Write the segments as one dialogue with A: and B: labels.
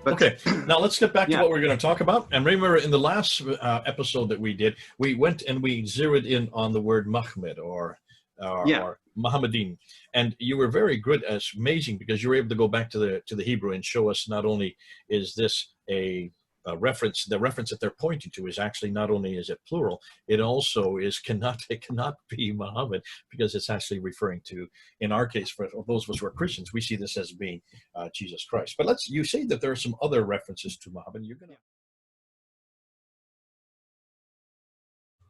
A: But
B: Okay, now let's get back to
A: yeah,
B: what we're going to talk about. And remember, in the last episode that we did, we went and we zeroed in on the word Mahmed
A: yeah.
B: or Muhammadin, and you were very good. It's amazing because you were able to go back to the Hebrew and show us not only is this a reference, the reference that they're pointing to is actually not only is it plural, it also is it cannot be Muhammad because it's actually referring to, in our case, for those of us who are Christians, we see this as being Jesus Christ. But you say that there are some other references to Muhammad. You're gonna.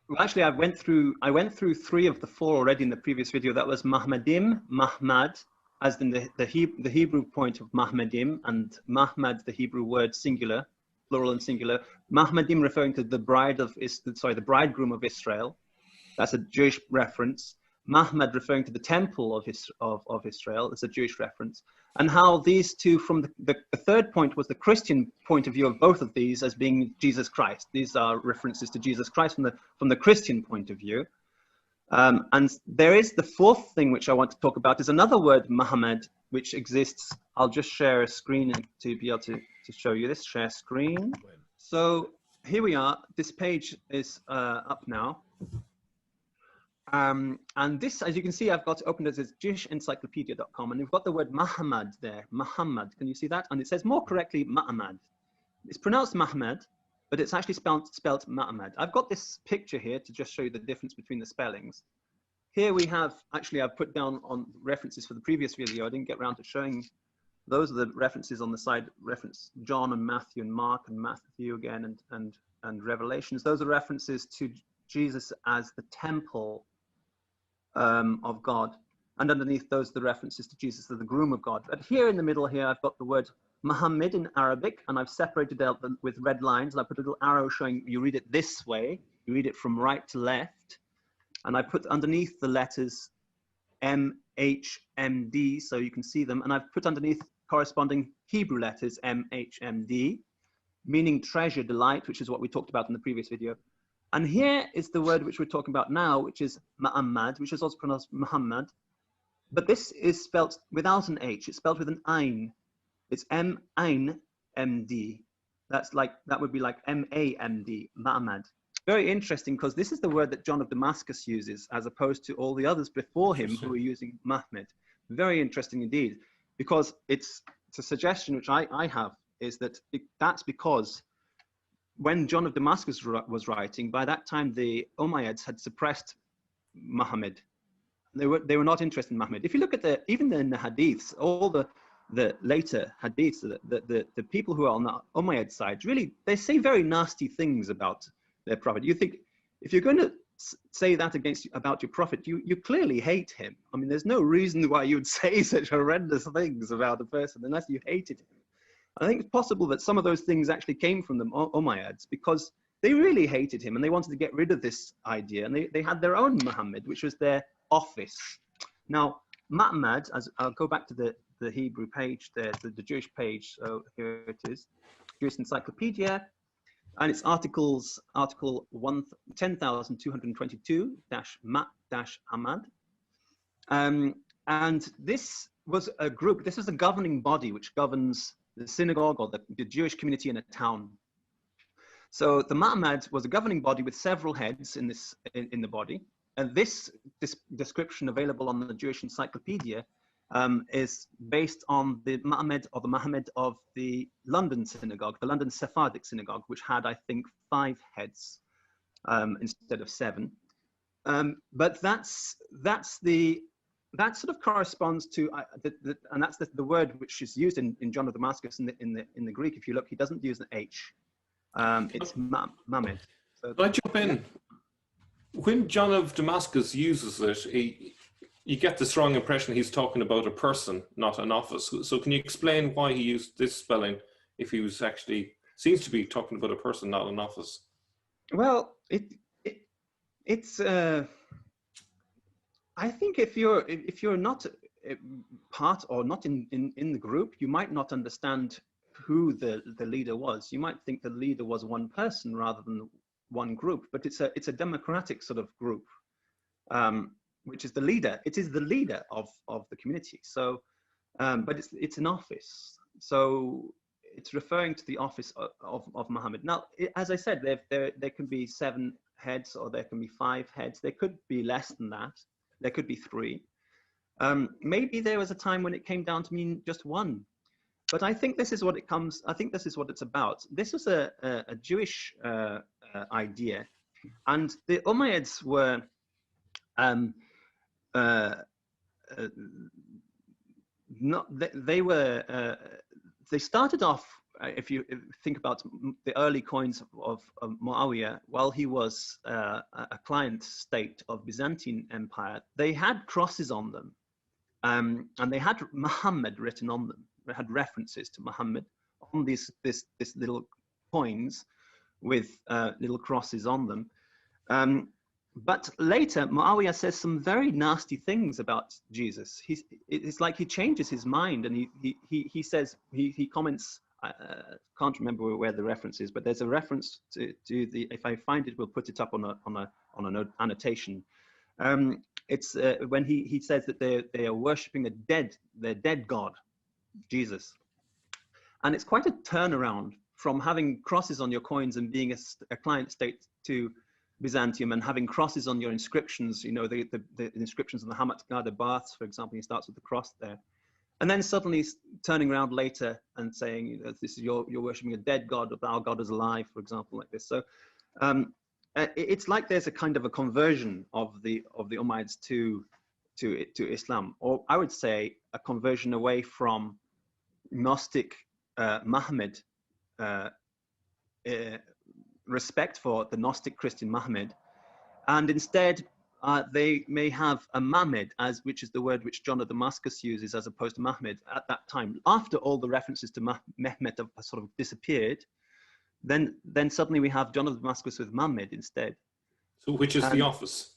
A: Well, actually, I went through 3 of the 4 already in the previous video. That was Mahmadim, Mahmad, as in the Hebrew point of Mahmadim, and Mahmad, the Hebrew word singular, plural and singular. Mahmadim referring to the the bridegroom of Israel. That's a Jewish reference. Mahmad referring to the temple of Israel. It's a Jewish reference. And how these two, from the third point was the Christian point of view of both of these as being Jesus Christ. These are references to Jesus Christ from the Christian point of view. And there is the 4th thing which I want to talk about is another word, Muhammad, which exists. I'll just share a screen to be able to show you this. Share screen. So here we are. This page is up now. And this, as you can see, I've got opened as JewishEncyclopedia.com, and we've got the word Muhammad there. Muhammad, can you see that? And it says more correctly Muhammad. It's pronounced Mahmad, but it's actually spelled Muhammad. I've got this picture here to just show you the difference between the spellings. Here we have, actually I've put down on references for the previous video. I didn't get around to showing. Those are the references on the side, reference John and Matthew and Mark and Matthew again and Revelations. Those are references to Jesus as the temple of God, and underneath those the references to Jesus as the groom of God. But here in the middle here I've got the word Muhammad in Arabic, and I've separated out with red lines, and I put a little arrow showing you read it this way, you read it from right to left, and I put underneath the letters MHMD so you can see them, and I've put underneath corresponding Hebrew letters MHMD, meaning treasure, delight, which is what we talked about in the previous video. And here is the word which we're talking about now, which is Muhammad, which is also pronounced Muhammad. But this is spelt without an H. It's spelled with an Ain. It's M-Ain-M-D. That would be like M-A-M-D, Muhammad. Very interesting, because this is the word that John of Damascus uses, as opposed to all the others before him who were using Muhammad. Very interesting indeed, because it's a suggestion which I have, is that that's because when John of Damascus was writing, by that time the Umayyads had suppressed Muhammad. They were not interested in Muhammad. If you look at even in the hadiths, all the later hadiths, the people who are on the Umayyad side, really, they say very nasty things about their prophet. You think, if you're going to say that about your prophet, you clearly hate him. I mean, there's no reason why you would say such horrendous things about a person unless you hated him. I think it's possible that some of those things actually came from the Umayyads, because they really hated him and they wanted to get rid of this idea, and they had their own Muhammad, which was their office. Now, Muhammad, as I'll go back to the Hebrew page there, the Jewish page. So here it is, Jewish Encyclopedia, and it's article 10,222-Mat-Ahmad. And this was a group, this is a governing body which governs the synagogue or the Jewish community in a town. So the Muhammad was a governing body with several heads in the body. And this description available on the Jewish Encyclopedia is based on the Muhammad of the London synagogue, the London Sephardic synagogue, which had, I think, 5 heads instead of 7. But that sort of corresponds to, and that's the word which is used in John of Damascus in the Greek. If you look, he doesn't use an H. It's Muhammad. So,
C: can I jump in? When John of Damascus uses it, you get the strong impression he's talking about a person, not an office. So can you explain why he used this spelling if he was actually, seems to be talking about a person, not an office?
A: Well, it's I think if you're not part or not in the group, you might not understand who the leader was. You might think the leader was one person rather than one group, but it's a democratic sort of group, which is the leader. It is the leader of the community. So, but it's an office. So it's referring to the office of Muhammad. Now, as I said, there can be 7 heads, or there can be 5 heads. There could be less than that. There could be 3. Maybe there was a time when it came down to mean just 1. But I think this is what it's about. This was a Jewish idea, and the Umayyads were they started off, if you think about the early coins of Muawiyah, while he was a client state of Byzantine Empire, they had crosses on them, and they had Muhammad written on them. They had references to Muhammad on this little coins with little crosses on them. But later, Muawiyah says some very nasty things about Jesus. It's like he changes his mind, and he says, he comments, can't remember where the reference is, but there's a reference to the, if I find it, we'll put it up on a annotation. It's when he says that they are worshipping their dead God, Jesus. And it's quite a turnaround from having crosses on your coins and being a client state to Byzantium and having crosses on your inscriptions, you know, the inscriptions on the Hamat Gada baths, for example. He starts with the cross there. And then suddenly turning around later and saying, you know, this is you're worshipping a dead God, but our God is alive, for example, like this. So it's like there's a kind of a conversion of the Umayyads to Islam, or I would say a conversion away from Gnostic Muhammad, respect for the Gnostic Christian Muhammad, and instead they may have a Muhammad, which is the word which John of Damascus uses as opposed to Muhammad at that time. After all the references to Mehmet have sort of disappeared, then suddenly we have John of Damascus with Muhammad instead.
C: So which is the office?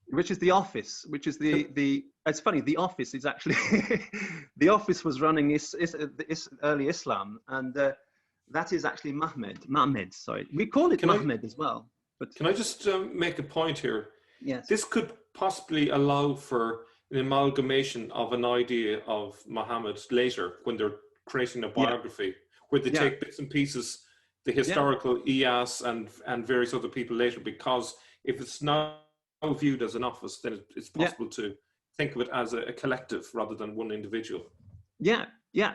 C: Which is
A: the office, which is the it's funny, the office is actually, the office was running early Islam, and that is actually Muhammad, sorry. We call it Muhammad as well. But
C: can I just make a point here?
A: Yes.
C: This could possibly allow for an amalgamation of an idea of Muhammad later when they're creating a biography, where they take bits and pieces, the historical Iyas and various other people later, because if it's now viewed as an office, then it's possible to think of it as a collective rather than one individual.
A: Yeah,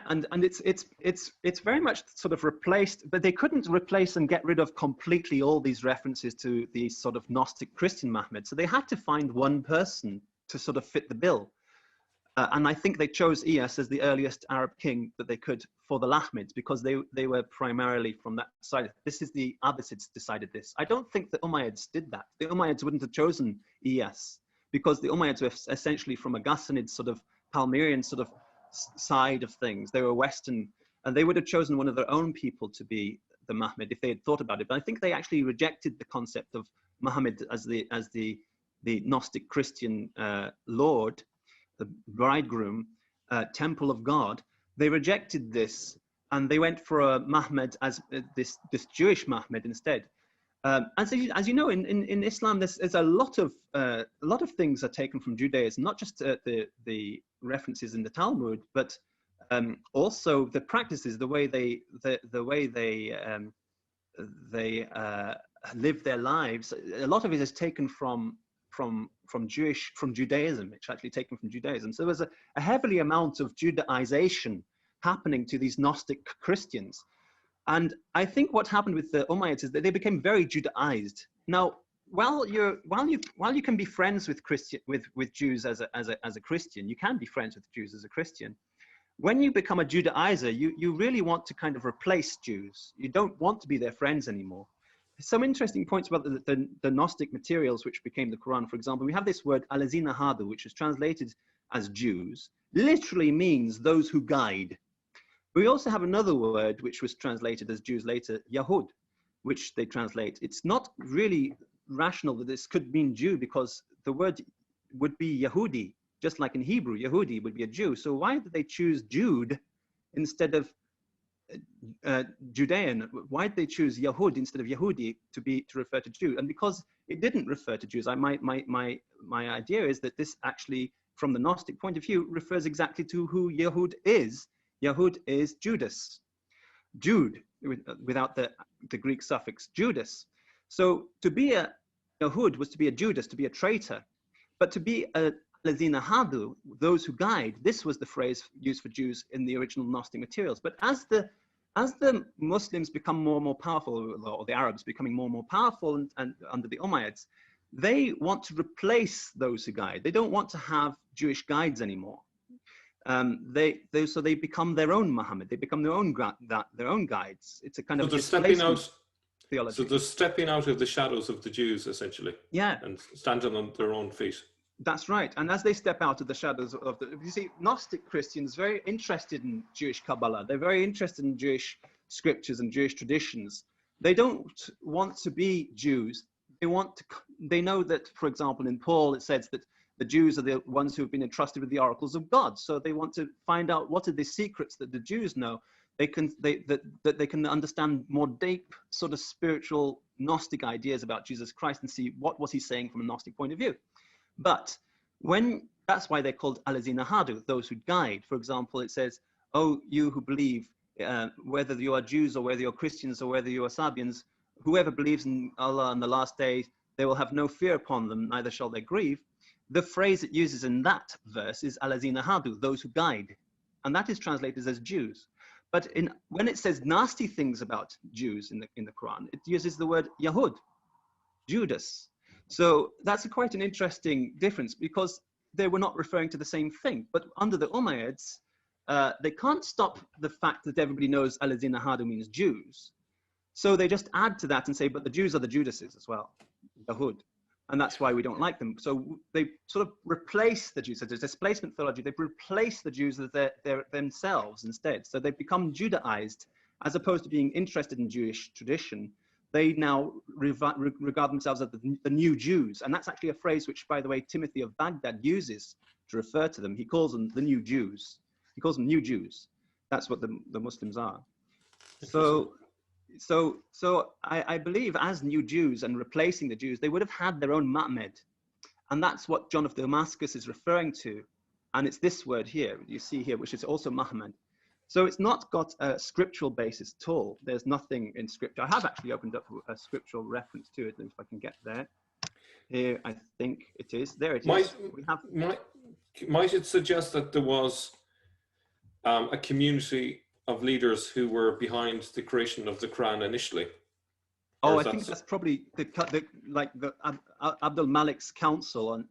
A: and it's very much sort of replaced, but they couldn't replace and get rid of completely all these references to the sort of Gnostic Christian Muhammad. So they had to find one person to sort of fit the bill. And I think they chose Iyas as the earliest Arab king that they could for the Lahmids, because they were primarily from that side. This is the Abbasids decided this. I don't think the Umayyads did that. The Umayyads wouldn't have chosen Iyas, because the Umayyads were essentially from a Ghassanid sort of Palmyrian sort of side of things. They were Western, and they would have chosen one of their own people to be the Muhammad if they had thought about it. But I think they actually rejected the concept of Muhammad as the Gnostic Christian Lord, the bridegroom, temple of God. They rejected this, and they went for a Muhammad as this Jewish Muhammad instead. And so, as you know, in Islam, there's a lot of things are taken from Judaism, not just the references in the Talmud, but also the practices, the way they live their lives. A lot of it is taken from Judaism. It's actually taken from Judaism. So there was a heavily amount of Judaization happening to these Gnostic Christians. And I think what happened with the Umayyads is that they became very Judaized. Now, while you can be friends with Jews as a Christian, you can be friends with Jews as a Christian. When you become a Judaizer, you really want to kind of replace Jews. You don't want to be their friends anymore. Some interesting points about the Gnostic materials which became the Quran. For example, we have this word alazina hadu, which is translated as Jews, literally means those who guide. We also have another word which was translated as Jews later, Yahud, which they translate. It's not really rational that this could mean Jew, because the word would be Yahudi, just like in Hebrew, Yahudi would be a Jew. So why did they choose Jude instead of Judean? Why did they choose Yahud instead of Yahudi to refer to Jew? And because it didn't refer to Jews, my idea is that this actually, from the Gnostic point of view, refers exactly to who Yahud is. Yahud is Judas. Jude, without the Greek suffix Judas. So to be a Yahud was to be a Judas, to be a traitor. But to be a Alazina Hadu, those who guide, this was the phrase used for Jews in the original Gnostic materials. But as the Muslims become more and more powerful, or the Arabs becoming more and more powerful and under the Umayyads, they want to replace those who guide. They don't want to have Jewish guides anymore. So they become their own Muhammad. They become their own guides. It's a kind of displacement theology.
C: So they're stepping out of the shadows of the Jews, essentially.
A: Yeah.
C: And standing on their own feet.
A: That's right. And as they step out of the shadows of you see, Gnostic Christians are very interested in Jewish Kabbalah. They're very interested in Jewish scriptures and Jewish traditions. They don't want to be Jews. They know that, for example, in Paul, it says that the Jews are the ones who have been entrusted with the oracles of God. So they want to find out what are the secrets that the Jews know. That they can understand more deep sort of spiritual Gnostic ideas about Jesus Christ and see what was he saying from a Gnostic point of view. But that's why they're called Alazina Hadu, those who guide. For example, it says, oh, you who believe, whether you are Jews or whether you're Christians or whether you are Sabians, whoever believes in Allah on the last day, they will have no fear upon them, neither shall they grieve. The phrase it uses in that verse is Alazina Hadu, those who guide. And that is translated as Jews. But when it says nasty things about Jews in the Quran, it uses the word Yahud, Judas. So that's quite an interesting difference, because they were not referring to the same thing. But under the Umayyads, they can't stop the fact that everybody knows Alazina Hadu means Jews. So they just add to that and say, but the Jews are the Judases as well, Yahud. And that's why we don't like them. So they sort of replace the Jews. So there's displacement theology. They've replaced the Jews as they're themselves instead. So they've become Judaized, as opposed to being interested in Jewish tradition. They now regard themselves as the new Jews. And that's actually a phrase which, by the way, Timothy of Baghdad uses to refer to them. He calls them the new Jews. He calls them new Jews. That's what the Muslims are. So I believe as new Jews and replacing the Jews, they would have had their own Ma'med. And that's what John of Damascus is referring to. And it's this word here, you see here, which is also Muhammad. So it's not got a scriptural basis at all. There's nothing in scripture. I have actually opened up a scriptural reference to it, if I can get there. Here, I think it is. There it is.
C: Might it suggest that there was a community of leaders who were behind the creation of the Quran initially?
A: Oh, I think that's probably the Abdul Malik's council on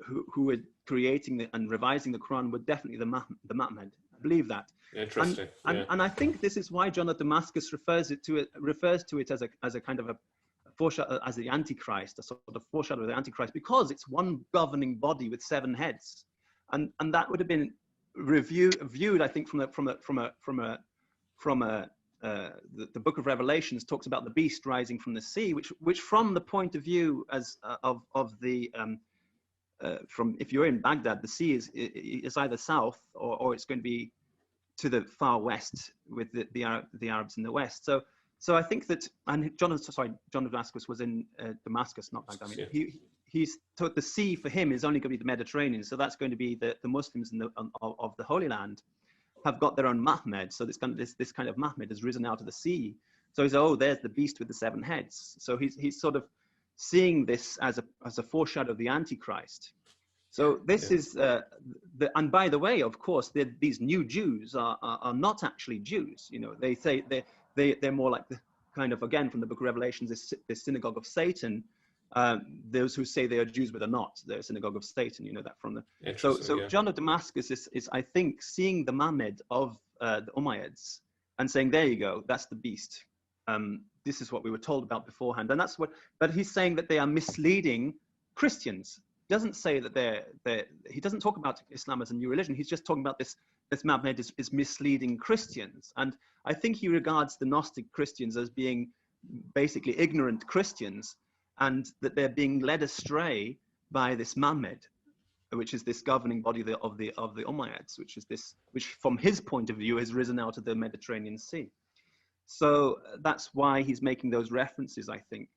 A: who were creating and revising the Quran were definitely the Ma'med. I believe that.
C: Interesting.
A: And I think this is why John of Damascus refers to it as a kind of a foreshadow, as the Antichrist, a sort of foreshadow of the Antichrist, because it's one governing body with 7 heads, and that would have been viewed, I think, the Book of Revelations talks about the beast rising from the sea, which from the point of view from if you're in Baghdad, the sea is either south or it's going to be to the far west with the Arabs in the west. So I think that, and John of Damascus was in Damascus, not Baghdad. I mean, he's taught the sea for him is only going to be the Mediterranean. So that's going to be the Muslims of the Holy Land have got their own Mahmed. So this kind of Mahmed has risen out of the sea. So he's, oh, there's the beast with the 7 heads. So he's sort of seeing this as a foreshadow of the Antichrist. So this is and by the way, of course, these new Jews are not actually Jews. You know, they say they're more like the kind of, again, from the Book of Revelations, this synagogue of Satan. Those who say they are Jews but are not, they're a synagogue of Satan. You know that from the. So John of Damascus is I think seeing the Ma'med of the Umayyads and saying, there you go, that's the beast. This is what we were told about beforehand, and that's what. But he's saying that they are misleading Christians. He doesn't say that he doesn't talk about Islam as a new religion. He's just talking about this Ma'med is misleading Christians, and I think he regards the Gnostic Christians as being basically ignorant Christians, and that they're being led astray by this Ma'med, which is this governing body of the Umayyads, which from his point of view has risen out of the Mediterranean Sea. So that's why he's making those references, I think.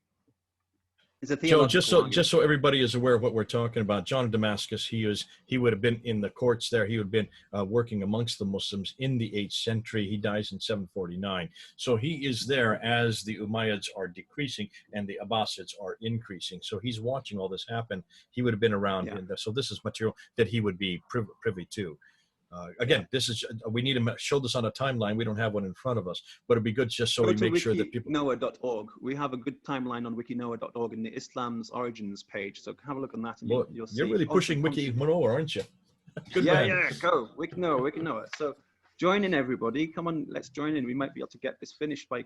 A: It's a
B: Joe,
A: theological argument.
B: just so everybody is aware of what we're talking about, John of Damascus, he would have been in the courts there. He would have been working amongst the Muslims in the 8th century. He dies in 749. So he is there as the Umayyads are decreasing and the Abbasids are increasing. So he's watching all this happen. He would have been around in there. So this is material that he would be privy to. Again, this is, we need to show this on a timeline. We don't have one in front of us, but it'd be good just so we make sure that people.
A: wikinoah.org. We have a good timeline on wikinoah.org in the Islam's Origins page. So have a look on that, and you'll see.
B: You're really pushing Wikinoah, aren't you? Good man.
A: Yeah, go Wikinoah. So join in, everybody. Come on, let's join in. We might be able to get this finished by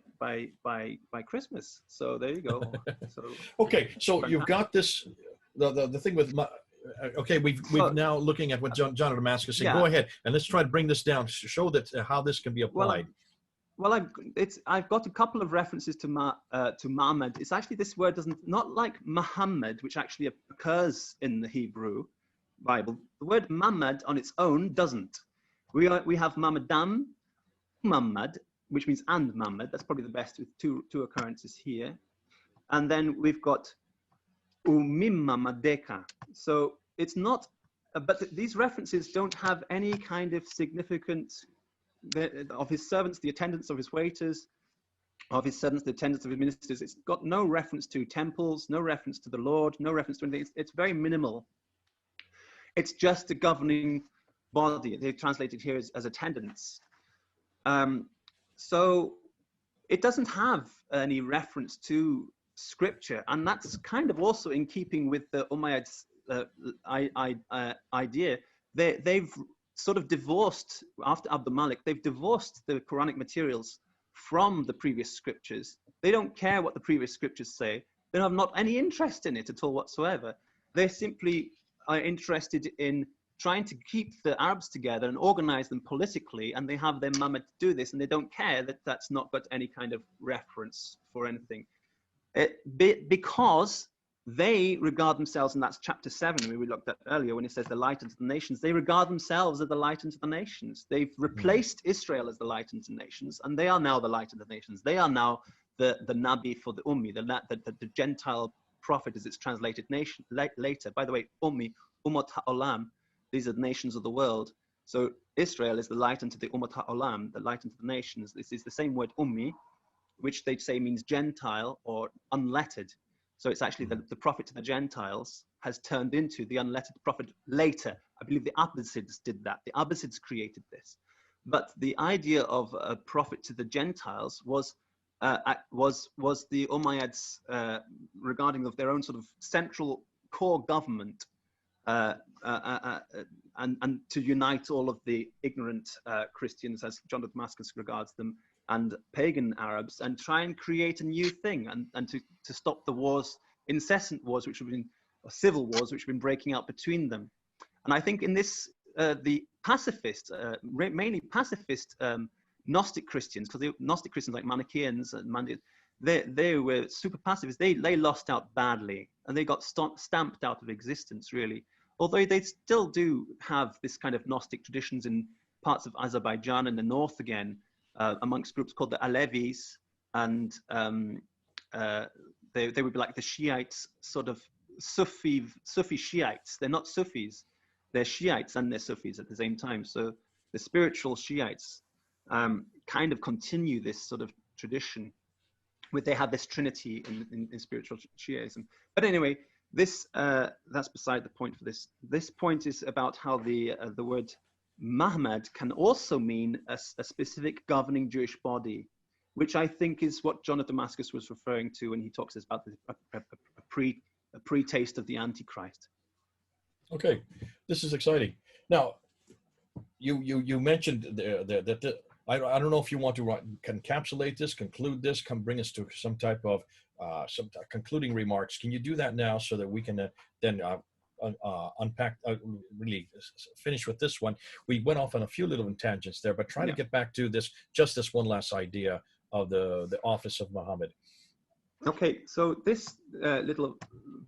A: Christmas. So there you go. So
B: okay, so you've got this. The thing with okay, we've now looking at what John of Damascus said. Go ahead and let's try to bring this down, show that how this can be applied.
A: Well, I've got a couple of references to Muhammad. It's actually, this word not like Muhammad, which actually occurs in the Hebrew Bible. The word Muhammad on its own doesn't. We have Muhammadan, Muhammad, which means and Muhammad. That's probably the best with two occurrences here. And then we've got Umimmamadeka. So it's not, but these references don't have any kind of significance of his servants, the attendants of his waiters, of his servants, the attendants of his ministers. It's got no reference to temples, no reference to the Lord, no reference to anything. It's very minimal. It's just a governing body. They translated here as attendants. So it doesn't have any reference to Scripture, and that's kind of also in keeping with the Umayyads' idea. They've sort of divorced, after Abd al-Malik, they've divorced the Quranic materials from the previous scriptures. They don't care what the previous scriptures say. They have not any interest in it at all whatsoever. They simply are interested in trying to keep the Arabs together and organize them politically, and they have their Muhammad do this, and they don't care that that's not got any kind of reference for anything. Because they regard themselves, and that's chapter 7 we looked at earlier when it says the light unto the nations, they regard themselves as the light unto the nations. They've replaced Israel as the light unto the nations, and they are now the light of the nations. They are now the Nabi for the Ummi, the Gentile prophet as it's translated later. By the way, Ummi, Ummat ha'olam, these are the nations of the world. So Israel is the light unto the Ummat ha'olam, the light unto the nations. This is the same word Ummi, which they say means Gentile or unlettered. So it's actually the prophet to the Gentiles has turned into the unlettered prophet later. I believe the Abbasids did that. The Abbasids created this. But the idea of a prophet to the Gentiles was the Umayyads regarding of their own sort of central core government and to unite all of the ignorant Christians, as John of Damascus regards them, and pagan Arabs, and try and create a new thing, and to stop the wars, incessant wars, which have been, or civil wars, which have been breaking out between them. And I think in this, the pacifist, mainly pacifist Gnostic Christians, because the Gnostic Christians like Manichaeans and they were super pacifists. They lost out badly, and they got stamped out of existence, really. Although they still do have this kind of Gnostic traditions in parts of Azerbaijan in the north again, amongst groups called the Alevis, and they would be like the Shiites, sort of Sufi Shiites. They're not Sufis, they're Shiites and they're Sufis at the same time. So the spiritual Shiites kind of continue this sort of tradition, where they have this trinity in spiritual Shiism. But anyway, this that's beside the point for this. This point is about how the word Muhammad can also mean a specific governing Jewish body, which I think is what John of Damascus was referring to when he talks about a pre-taste of the Antichrist.
B: Okay, this is exciting. Now, you mentioned that I don't know if you want to encapsulate this, conclude this, bring us to some type of concluding remarks. Can you do that now so that we can then unpack, really finish with this one? We went off on a few little tangents there, but trying to get back to this one last idea of the office of Muhammad.
A: Okay, so this little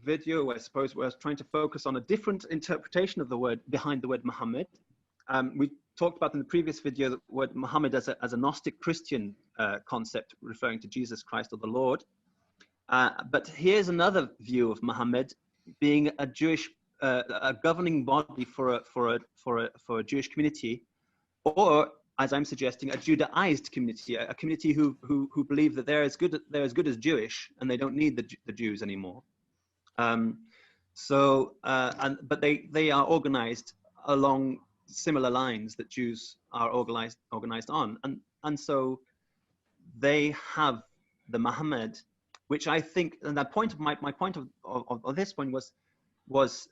A: video, I suppose, was trying to focus on a different interpretation of the word behind the word Muhammad. We talked about in the previous video the word Muhammad as a Gnostic Christian concept referring to Jesus Christ or the Lord. But here's another view of Muhammad being a Jewish, a governing body for a Jewish community, or, as I'm suggesting, a Judaized community, a community who believe that they're as good as Jewish, and they don't need the Jews anymore. But they are organized along similar lines that Jews are organized on, and so they have the Muhammad, which I think, and that point of my point of this point was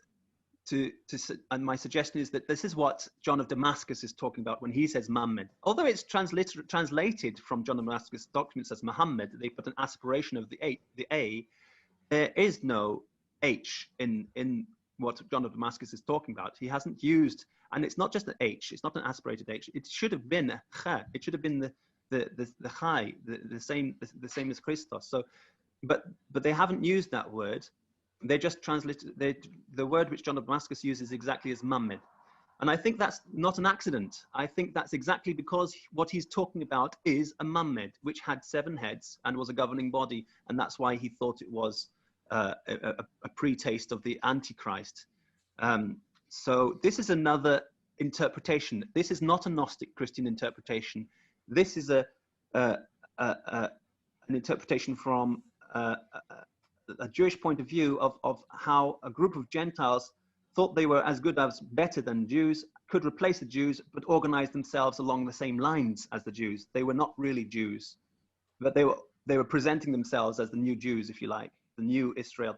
A: and my suggestion is that this is what John of Damascus is talking about when he says Muhammad. Although it's translated from John of Damascus documents as Muhammad, they put an aspiration of the A. There is no H in what John of Damascus is talking about. He hasn't used, and it's not just an H. It's not an aspirated H. It should have been a Kha. It should have been the Chai, the same as Christos. So, but they haven't used that word. They just translated the word which John of Damascus uses exactly as Muhammad. And I think that's not an accident. I think that's exactly because what he's talking about is a Muhammad, which had 7 heads and was a governing body. And that's why he thought it was a pre-taste of the Antichrist. So this is another interpretation. This is not a Gnostic Christian interpretation. This is an interpretation from a Jewish point of view of how a group of Gentiles thought they were as good as better than Jews, could replace the Jews, but organized themselves along the same lines as the Jews. They were not really Jews, but they were presenting themselves as the new Jews, if you like, the new Israel,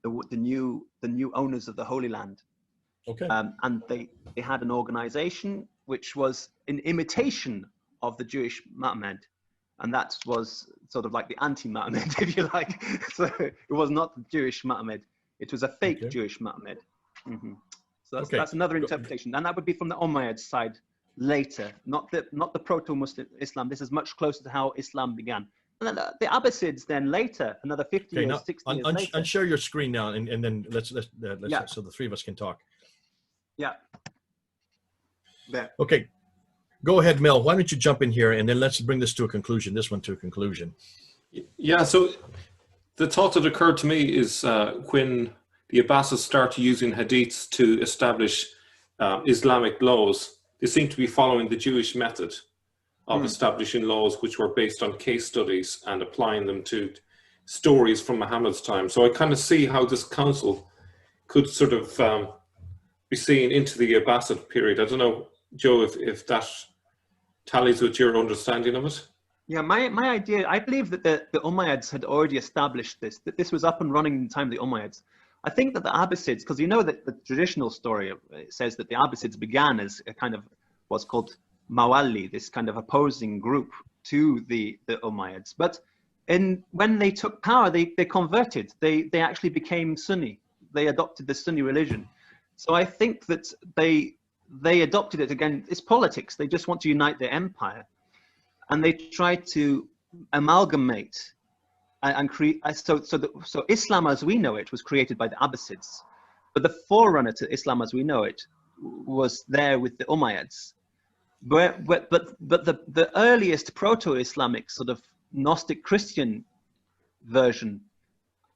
A: the new owners of the Holy Land.
B: Okay.
A: And they had an organization which was in imitation of the Jewish Muhammad. And that was sort of like the anti-Muhammad, if you like. So it was not the Jewish Muhammad. It was a fake Jewish Muhammad. So that's another interpretation. And that would be from the Umayyad side later, not the proto-Muslim Islam. This is much closer to how Islam began. And then the Abbasids then later, another 50 years, 60 years later.
B: Unshare your screen now, and then let's so the three of us can talk.
A: Yeah. There.
B: Okay. Go ahead, Mel. Why don't you jump in here, and then let's bring this to a conclusion, this one to a conclusion.
C: Yeah, so the thought that occurred to me is when the Abbasids started using hadiths to establish Islamic laws, they seem to be following the Jewish method of establishing laws which were based on case studies and applying them to stories from Muhammad's time. So I kind of see how this council could sort of be seen into the Abbasid period. I don't know, Joe, if that tallies with your understanding of it.
A: Yeah, my idea, I believe that the Umayyads had already established this, that this was up and running in the time of the Umayyads. I think that the Abbasids, because you know that the traditional story says that the Abbasids began as a kind of what's called Mawali, this kind of opposing group to the Umayyads. But when they took power, they converted. They actually became Sunni. They adopted the Sunni religion. So I think that they adopted it again. It's politics. They just want to unite their empire. And they try to amalgamate and create. So Islam as we know it was created by the Abbasids, but the forerunner to Islam as we know it was there with the Umayyads. But the earliest proto-Islamic sort of Gnostic Christian version,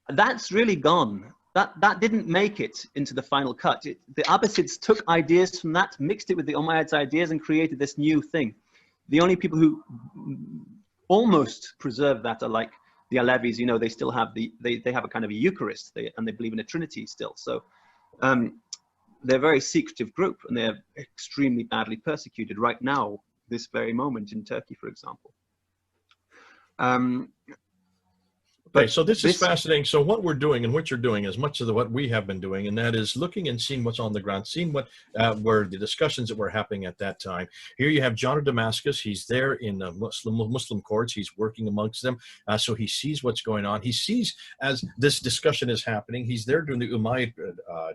A: that's really gone. That didn't make it into the final cut. The Abbasids took ideas from that, mixed it with the Umayyads' ideas, and created this new thing. The only people who almost preserve that are like the Alevis. You know, they still have they have a kind of a Eucharist, and they believe in a Trinity still. So they're a very secretive group, and they're extremely badly persecuted right now, this very moment in Turkey, for example.
B: Okay, so this is fascinating. So what we're doing and what you're doing is much of what we have been doing, and that is looking and seeing what's on the ground, seeing what were the discussions that were happening at that time. Here you have John of Damascus. He's there in Muslim courts. He's working amongst them. So he sees what's going on. He sees as this discussion is happening. He's there during the Umayyad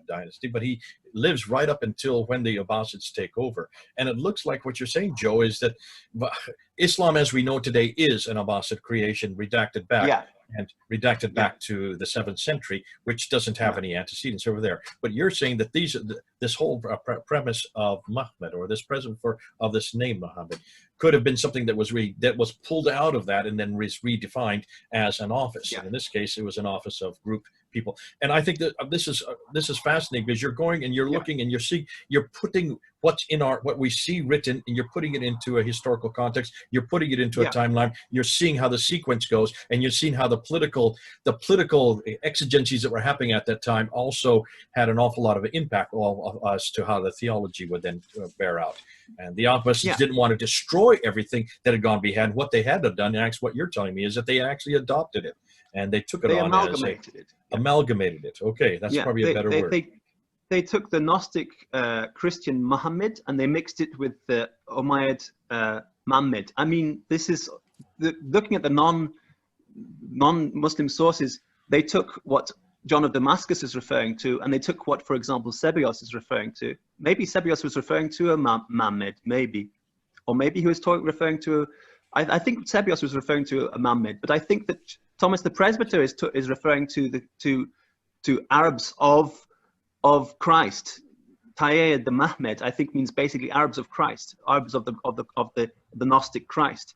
B: dynasty, but he lives right up until when the Abbasids take over. And it looks like what you're saying, Joe, is that Islam as we know today is an Abbasid creation, redacted back.
A: Yeah.
B: and redacted back to the 7th century, which doesn't have any antecedents over there. But you're saying that this whole premise of Muhammad, or this present of this name Muhammad, could have been something that was pulled out of that and then was redefined as an office. And in this case, it was an office of group people. And I think that this is fascinating, because you're going and you're looking and you're putting what's in what we see written, and you're putting it into a historical context. You're putting it into a timeline. You're seeing how the sequence goes, and you're seeing how the political exigencies that were happening at that time also had an awful lot of impact as to how the theology would then bear out. And the Abbasids didn't want to destroy everything that had gone behind. What they had done, and actually what you're telling me, is that they actually adopted it, and they took it on
A: amalgamated it.
B: Amalgamated it. Okay, that's probably a better word.
A: They took the Gnostic Christian Muhammad and they mixed it with the Umayyad Muhammad. I mean, this is looking at the non-Muslim sources. They took what John of Damascus is referring to, and they took what, for example, Sebeos is referring to. Maybe Sebeos was referring to a Muhammad, maybe, or maybe he was referring to. I think Sebeos was referring to a Muhammad, but I think that Thomas the Presbyter is referring to Arabs of Christ. Tayyid the Mahmed, I think, means basically Arabs of Christ, Arabs of the Gnostic Christ,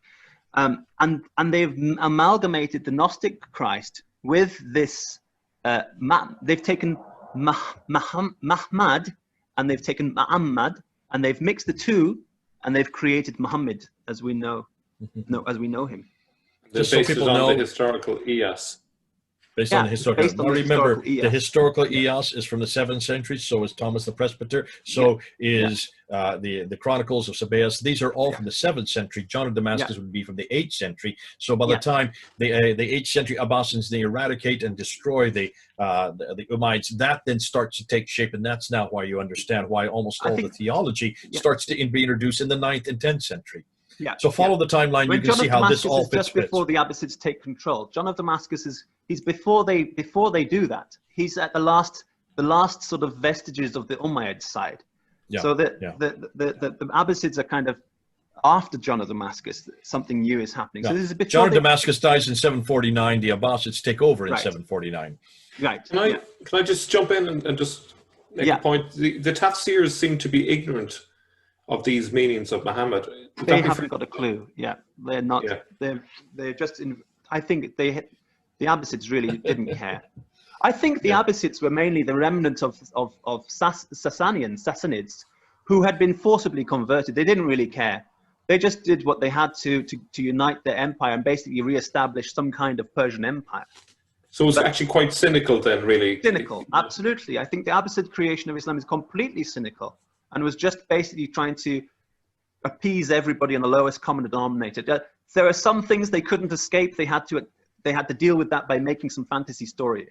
A: and they've amalgamated the Gnostic Christ with this. They've taken Mahmad and they've taken Muhammad and they've mixed the two, and they've created Muhammad as we know him.
C: Just so people know, the historical EOS.
B: Based on the historical. Now remember, the historical EOS is from the 7th century. So is Thomas the Presbyter. So is the Chronicles of Sebeos. These are all from the 7th century. John of Damascus would be from the 8th century. So by the time the 8th century Abbasids, they eradicate and destroy the Umayyads, that then starts to take shape, and that's now why you understand why almost all the theology starts to be introduced in the 9th and 10th century. So follow the timeline. You can see how this all fits.
A: Just before the Abbasids take control, John of Damascus he's before they do that. He's at the last sort of vestiges of the Umayyad side. So the Abbasids are kind of after John of Damascus. Something new is happening. So this is before
B: John of Damascus dies in 749. The Abbasids take over in 749.
A: Right.
C: Can I just jump in and just make a point? The Tafsirs seem to be ignorant of these meanings of Muhammad.
A: They haven't got a clue. They're not. They're just in. I think the Abbasids really didn't care. I think the Abbasids were mainly the remnant of Sassanids who had been forcibly converted. They didn't really care. They just did what they had to unite their empire and basically re-establish some kind of Persian empire.
C: So it was actually quite cynical then, really.
A: Cynical, absolutely. I think the Abbasid creation of Islam is completely cynical, and was just basically trying to appease everybody on the lowest common denominator. There are some things they couldn't escape. They had to deal with that by making some fantasy story,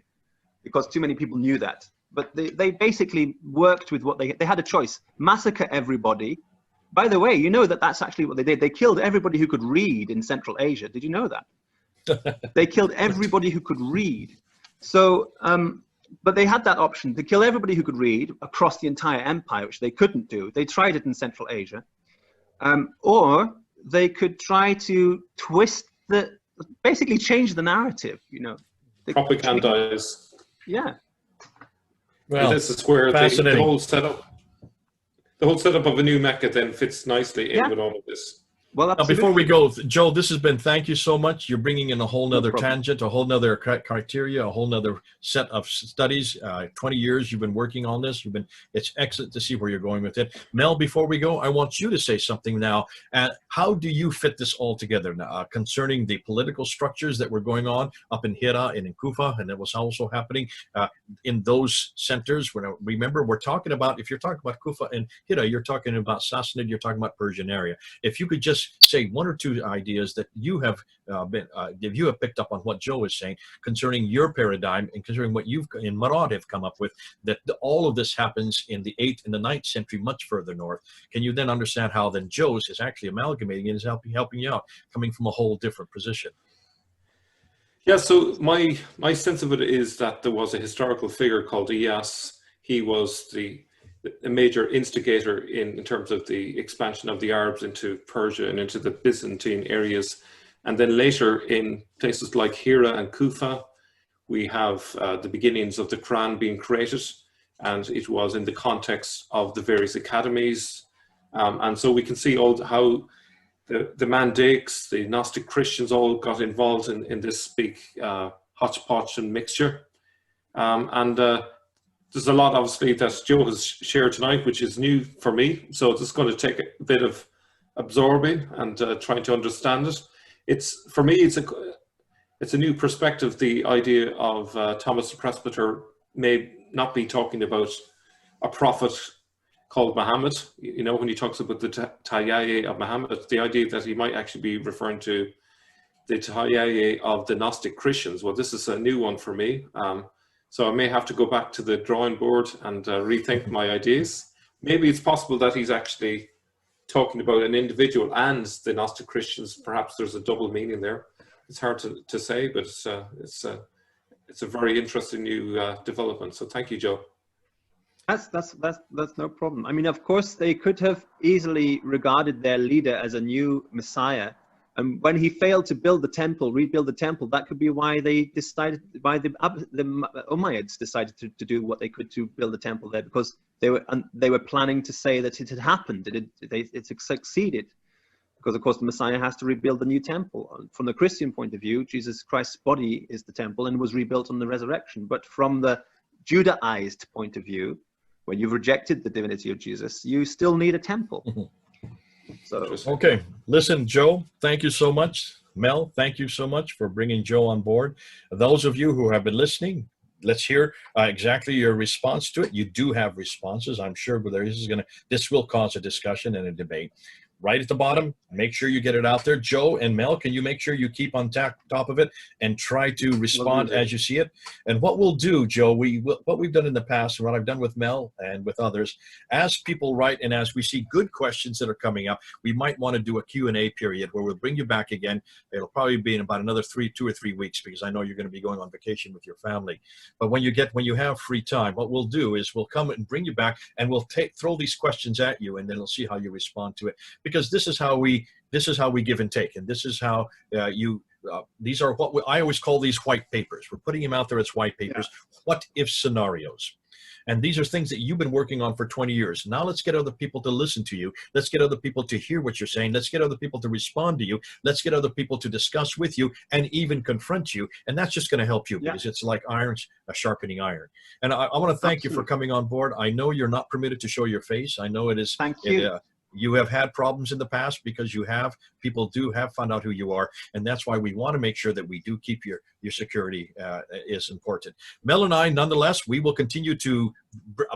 A: because too many people knew that. But they basically worked with what they had a choice: massacre everybody. By the way, you know that's actually what they did. They killed everybody who could read in Central Asia. Did you know that? They killed everybody who could read. So, but they had that option to kill everybody who could read across the entire empire, which they couldn't do. They tried it in Central Asia. Or they could try to basically change the narrative,
C: Propagandize.
B: Well,
C: this is where
B: fascinating.
C: The whole setup of a new Mecca then fits nicely in with all of this.
A: Well,
B: now, before we go, Joe, thank you so much. You're bringing in a whole nother tangent, a whole nother criteria, a whole nother set of studies. 20 years you've been working on this. It's excellent to see where you're going with it. Mel, before we go, I want you to say something now. How do you fit this all together now, concerning the political structures that were going on up in Hira and in Kufa, and that was also happening in those centers? Remember, we're talking about, if you're talking about Kufa and Hira, you're talking about Sassanid, you're talking about Persian area. If you could just say one or two ideas that you have picked up on what Joe is saying concerning your paradigm, and concerning what you've in Marad have come up with, that all of this happens in the 8th and the 9th century, much further north. Can you then understand how then Joe's is actually amalgamating and is helping you out, coming from a whole different position?
C: Yeah, so my sense of it is that there was a historical figure called Iyas. He was a major instigator in terms of the expansion of the Arabs into Persia and into the Byzantine areas. And then later in places like Hira and Kufa, we have the beginnings of the Quran being created, and it was in the context of the various academies. And so we can see how the Mandaics, the Gnostic Christians all got involved in this big hodgepodge and mixture. There's a lot, obviously, that Joe has shared tonight, which is new for me. So it's just going to take a bit of absorbing and trying to understand it. For me, it's a new perspective. The idea of Thomas the Presbyter may not be talking about a prophet called Muhammad. You know, when he talks about the Tayyaye of Muhammad, the idea that he might actually be referring to the Tayyaye of the Gnostic Christians. Well, this is a new one for me. So I may have to go back to the drawing board and rethink my ideas. Maybe it's possible that he's actually talking about an individual and the Gnostic Christians. Perhaps there's a double meaning there. It's hard to say, but it's a very interesting new development. So thank you, Joe.
A: That's no problem. I mean, of course, they could have easily regarded their leader as a new Messiah. And when he failed to build the temple, rebuild the temple, that could be why they decided, why the Umayyads decided to do what they could to build the temple there, because they were planning to say that it had happened, it succeeded, because of course the Messiah has to rebuild the new temple. From the Christian point of view, Jesus Christ's body is the temple and was rebuilt on the resurrection. But from the Judaized point of view, when you've rejected the divinity of Jesus, you still need a temple. So,
B: okay, listen, Joe, thank you so much. Mel, thank you so much for bringing Joe on board. Those of you who have been listening, let's hear exactly your response to it. You do have responses, I'm sure, but this will cause a discussion and a debate. Right at the bottom, make sure you get it out there. Joe and Mel, can you make sure you keep on top of it and try to respond as you see it? And what we'll do, Joe, what we've done in the past, and what I've done with Mel and with others, as people write and as we see good questions that are coming up, we might want to do a Q&A period where we'll bring you back again. It'll probably be in about another 2 or 3 weeks, because I know you're going to be going on vacation with your family. But when you have free time, what we'll do is we'll come and bring you back, and we'll throw these questions at you, and then we'll see how you respond to it. Because this is how we give and take, and this is how these are what I always call these white papers. We're putting them out there as white papers. Yeah. What if scenarios? And these are things that you've been working on for 20 years. Now let's get other people to listen to you. Let's get other people to hear what you're saying. Let's get other people to respond to you. Let's get other people to discuss with you and even confront you. And that's just going to help you, because it's like iron sharpening iron. And I want to thank you for coming on board. I know you're not permitted to show your face. I know it is.
A: Thank you.
B: You have had problems in the past because people do have found out who you are. And that's why we want to make sure that we do keep your security is important. Mel and I, nonetheless, we will continue to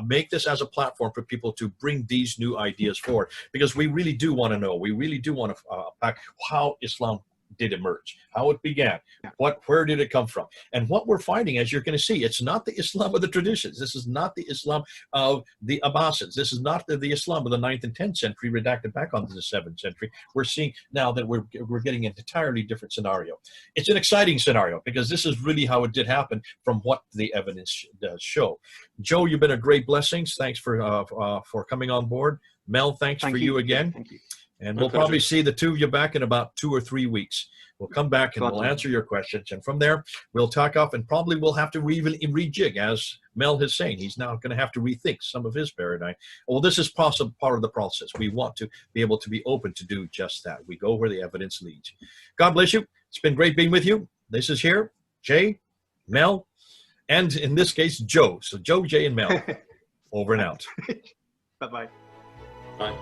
B: make this as a platform for people to bring these new ideas forward, because we really do want to know, we really do want to unpack how Islam did emerge, how it began, where did it come from? And what we're finding, as you're going to see, it's not the Islam of the traditions. This is not the Islam of the Abbasids. This is not the Islam of the 9th and 10th century, redacted back onto the 7th century. We're seeing now that we're getting an entirely different scenario. It's an exciting scenario, because this is really how it did happen from what the evidence does show. Joe, you've been a great blessing. Thanks for coming on board. Mel, thanks for you again.
A: Thank you.
B: And we'll probably see the two of you back in about 2 or 3 weeks. We'll come back and we'll answer your questions. And from there, we'll talk off, and probably we'll have to even rejig, as Mel is saying. He's now going to have to rethink some of his paradigm. Well, this is part of the process. We want to be able to be open to do just that. We go where the evidence leads. God bless you. It's been great being with you. This is here, Jay, Mel, and in this case, Joe. So Joe, Jay, and Mel, over and out.
A: Bye-bye.
C: Bye.